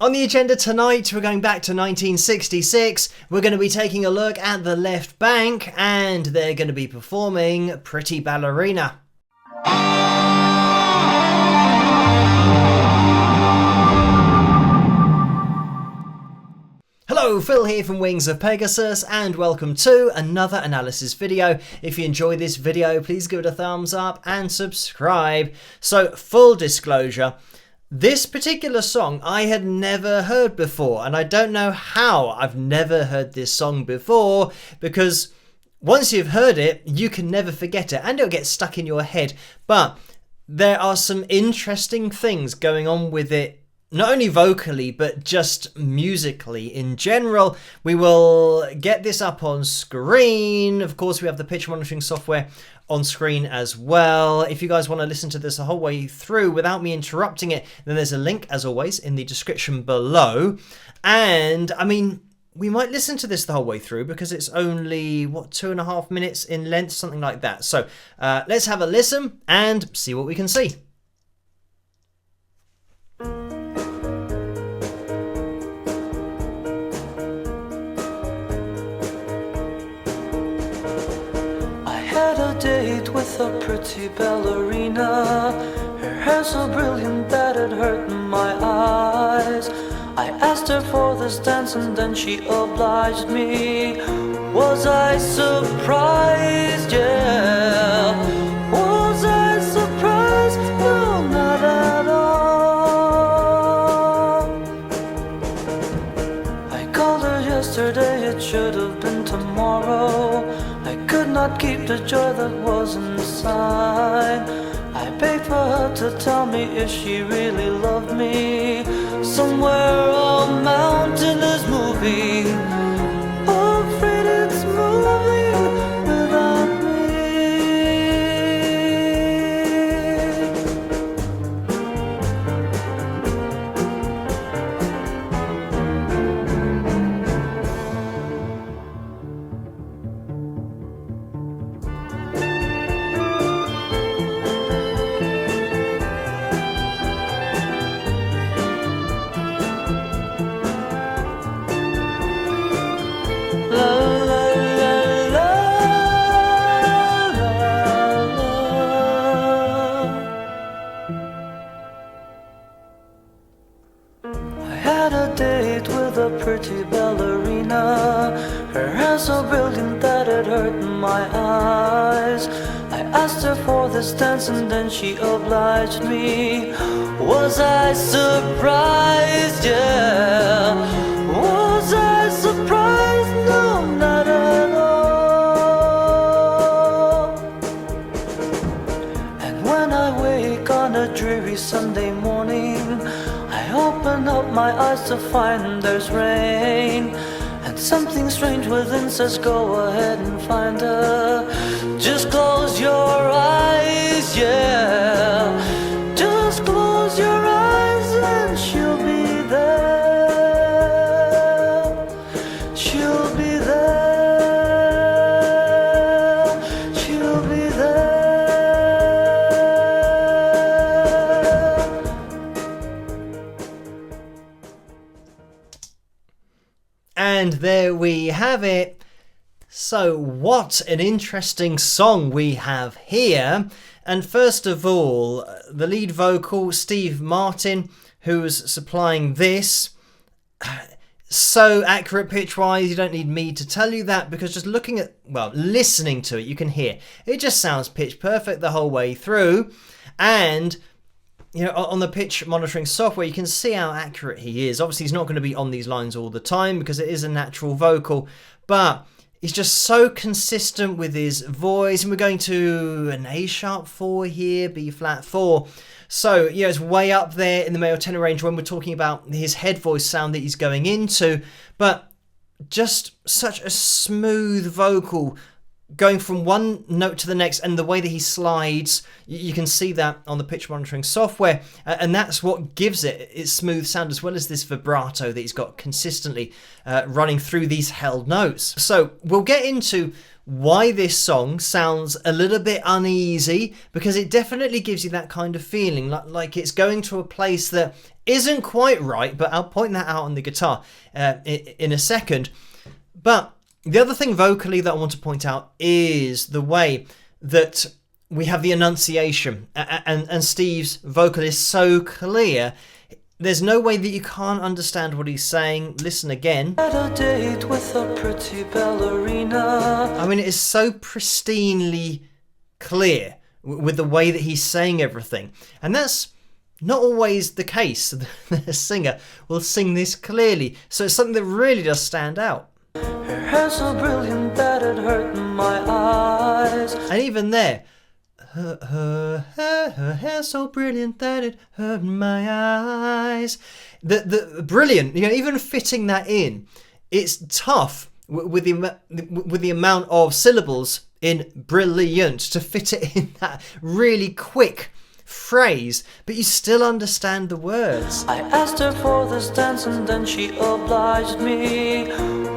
On the agenda tonight, we're going back to 1966. We're going to be taking a look at the Left Banke, and they're going to be performing Pretty Ballerina. Hello, Phil here from Wings of Pegasus, and welcome to another analysis video. If you enjoyed this video, please give it a thumbs up and subscribe. So, full disclosure, this particular song I had never heard before, and I don't know how I've never heard this song before, because once you've heard it, you can never forget it, and it'll get stuck in your head. But there are some interesting things going on with it, not only vocally, but just musically in general. We will get this up on screen. Of course, we have the pitch monitoring software on screen as well. If you guys want to listen to this the whole way through without me interrupting it, then there's a link, as always, in the description below. And, I mean, we might listen to this the whole way through because it's only, 2.5 minutes in length, something like that. So, let's have a listen and see what we can see. Date with a pretty ballerina. Her hair so brilliant that it hurt my eyes. I asked her for this dance and then she obliged me. Was I surprised? Yeah. Was I surprised? No, not at all. I called her yesterday, it should have been tomorrow. I could not keep the joy that was inside. I begged for her to tell me if she really loved me. Somewhere a mountain is moving, afraid it's moving without me. Pretty ballerina, her hair so brilliant that it hurt my eyes. I asked her for this dance and then she obliged me. Was I surprised? Yeah. Was I surprised? No, not at all. And when I wake on a dreary Sunday morning, I open up my eyes to find there's rain, and something strange within says go ahead and find her. Just close your eyes, yeah. Just close your eyes and she'll be there. She'll be there. She'll be there. And there we have it. So what an interesting song we have here. And first of all, the lead vocal, Steve Martin, who's supplying this. So accurate pitch-wise, you don't need me to tell you that, because just looking at, well, listening to it, you can hear. It just sounds pitch perfect the whole way through. And you know, on the pitch monitoring software, you can see how accurate he is. Obviously, he's not going to be on these lines all the time because it is a natural vocal, but he's just so consistent with his voice. And we're going to an A sharp 4 here, B flat 4. So, you know, it's way up there in the male tenor range when we're talking about his head voice sound that he's going into. But just such a smooth vocal, going from one note to the next, and the way that he slides, you can see that on the pitch monitoring software, and that's what gives it its smooth sound, as well as this vibrato that he's got consistently running through these held notes. So we'll get into why this song sounds a little bit uneasy, because it definitely gives you that kind of feeling, like it's going to a place that isn't quite right, but I'll point that out on the guitar in a second. But the other thing vocally that I want to point out is the way that we have the enunciation, and Steve's vocal is so clear. There's no way that you can't understand what he's saying. Listen again. Had a date with a pretty ballerina. I mean, it is so pristinely clear with the way that he's saying everything. And that's not always the case. The singer will sing this clearly. So it's something that really does stand out. Her hair so brilliant that it hurt my eyes. And even there, her hair so brilliant that it hurt my eyes. The brilliant, even fitting that in, it's tough with the amount of syllables in brilliant to fit it in that really quick phrase, but you still understand the words. I asked her for this dance and then she obliged me.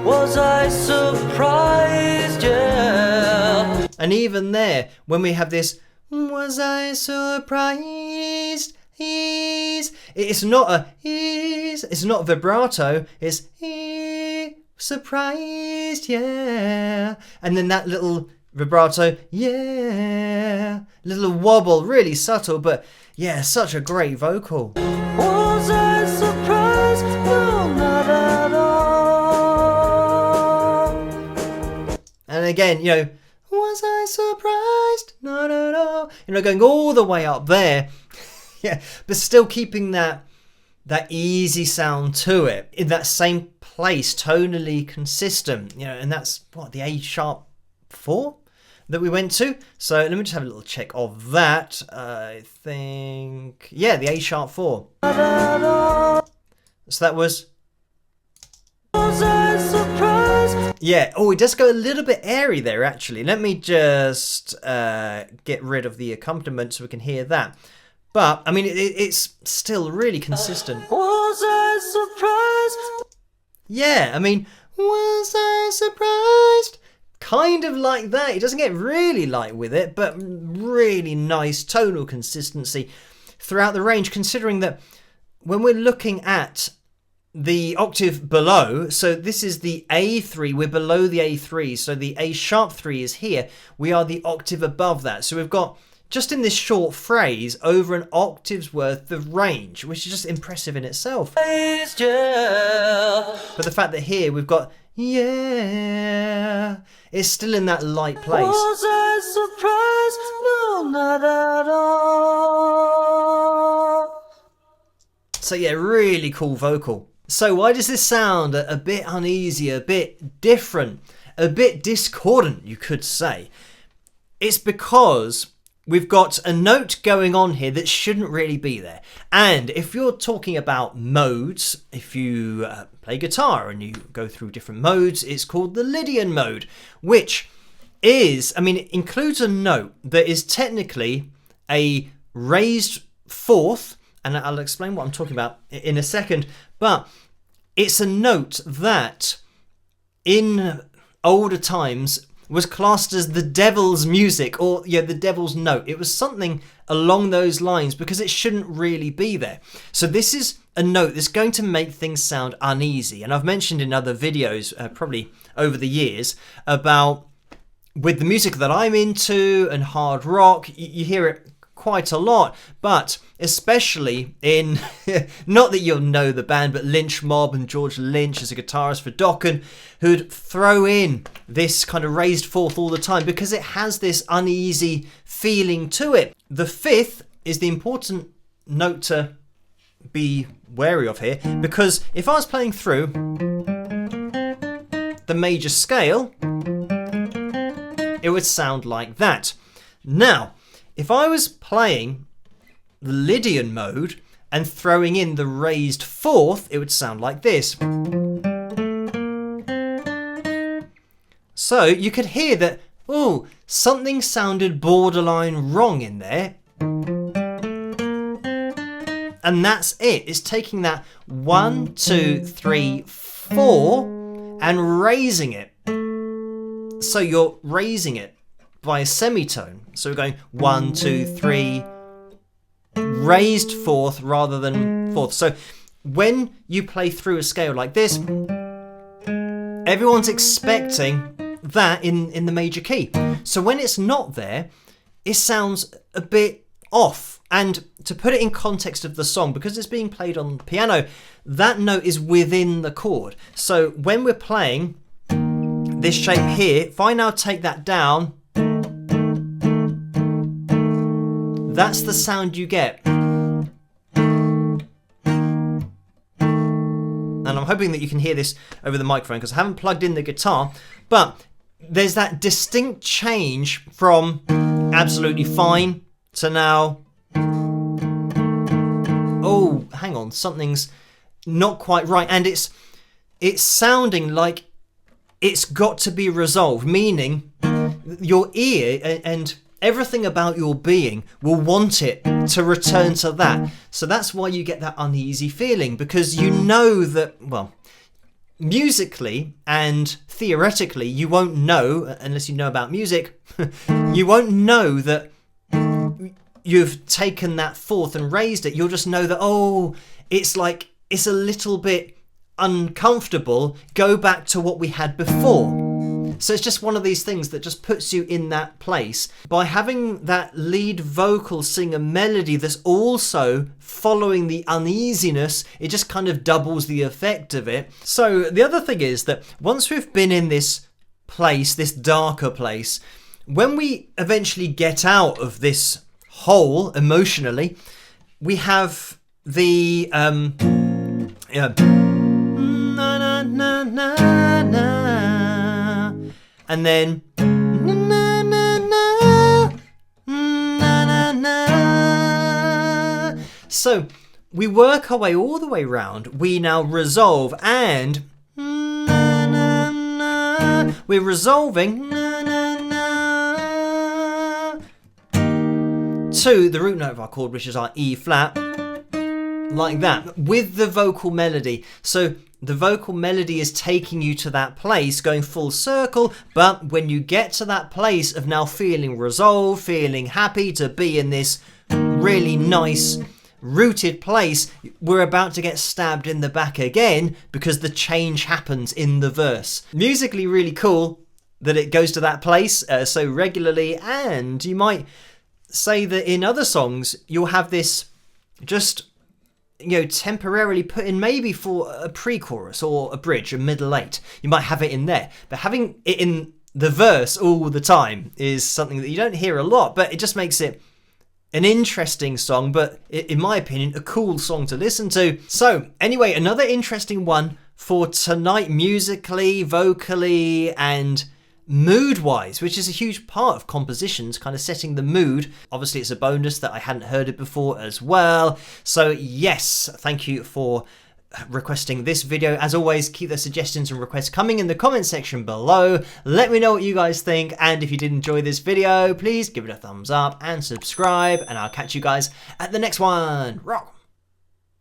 Was I surprised? Yeah. And even there, when we have this, was I surprised? It's not it's not vibrato, it's surprised, yeah. And then that little vibrato, yeah, little wobble, really subtle, but yeah, such a great vocal. Was I surprised? No, not at all. And again, was I surprised? Not at all. Going all the way up there. Yeah, but still keeping that easy sound to it in that same place, tonally consistent. And that's what, the A sharp 4 that we went to. So let me just have a little check of that. I think, yeah, the A sharp 4. So that was I surprised? Yeah. Oh, it does go a little bit airy there, actually. Let me just get rid of the accompaniment so we can hear that. But, I mean, it's still really consistent. Was I surprised? Yeah, I mean, was I surprised? Kind of like that. It doesn't get really light with it, but really nice tonal consistency throughout the range, considering that when we're looking at the octave below, so this is the A3, we're below the A3, so the A sharp 3 is here, we are the octave above that. So we've got, just in this short phrase, over an octave's worth of range, which is just impressive in itself. Yeah. But the fact that here we've got, yeah, it's still in that light place. Was I surprised? No, not at all. So yeah, really cool vocal. So why does this sound a bit uneasy, a bit different, a bit discordant, you could say? It's because we've got a note going on here that shouldn't really be there. And if you're talking about modes, if you play guitar and you go through different modes, it's called the Lydian mode, which is, I mean, it includes a note that is technically a raised fourth, and I'll explain what I'm talking about in a second, but it's a note that in older times was classed as the devil's music, or the devil's note. It was something along those lines because it shouldn't really be there. So this is a note that's going to make things sound uneasy. And I've mentioned in other videos, probably over the years, about with the music that I'm into and hard rock, you hear it quite a lot, but especially in, not that you'll know the band, but Lynch Mob and George Lynch as a guitarist for Dokken, who'd throw in this kind of raised fourth all the time because it has this uneasy feeling to it. The fifth is the important note to be wary of here, because if I was playing through the major scale, it would sound like that. Now, if I was playing the Lydian mode and throwing in the raised fourth, it would sound like this. So you could hear that, oh, something sounded borderline wrong in there. And that's it. It's taking that 1, 2, 3, 4 and raising it. So you're raising it by a semitone. So we're going 1, 2, 3, raised fourth rather than fourth. So when you play through a scale like this, everyone's expecting that in the major key. So when it's not there, it sounds a bit off. And to put it in context of the song, because it's being played on the piano, that note is within the chord. So when we're playing this shape here, if I now take that down, that's the sound you get. And I'm hoping that you can hear this over the microphone because I haven't plugged in the guitar, but there's that distinct change from absolutely fine to now, oh, hang on, something's not quite right. And it's sounding like it's got to be resolved, meaning your ear and everything about your being will want it to return to that. So that's why you get that uneasy feeling, because you know that, well, musically and theoretically, you won't know, unless you know about music, you won't know that you've taken that fourth and raised it. You'll just know that, oh, it's like, it's a little bit uncomfortable. Go back to what we had before. So it's just one of these things that just puts you in that place. By having that lead vocal sing a melody that's also following the uneasiness, it just kind of doubles the effect of it. So the other thing is that once we've been in this place, this darker place, when we eventually get out of this hole emotionally, we have the na na na na na, and then na na na na na na. So we work our way all the way around. We now resolve, and na na na, we're resolving na na na to the root note of our chord, which is our E flat, like that, with the vocal melody. So the vocal melody is taking you to that place, going full circle, but when you get to that place of now feeling resolved, feeling happy to be in this really nice rooted place, we're about to get stabbed in the back again because the change happens in the verse. Musically really cool that it goes to that place so regularly, and you might say that in other songs you'll have this just, you know, temporarily put in maybe for a pre-chorus or a bridge, a middle eight. You might have it in there, but having it in the verse all the time is something that you don't hear a lot, but it just makes it an interesting song, but in my opinion, a cool song to listen to. So anyway, another interesting one for tonight, musically, vocally, and mood-wise, which is a huge part of compositions, kind of setting the mood. Obviously, it's a bonus that I hadn't heard it before as well. So yes, thank you for requesting this video. As always, keep the suggestions and requests coming in the comment section below. Let me know what you guys think, and if you did enjoy this video, please give it a thumbs up and subscribe, and I'll catch you guys at the next one. Rock!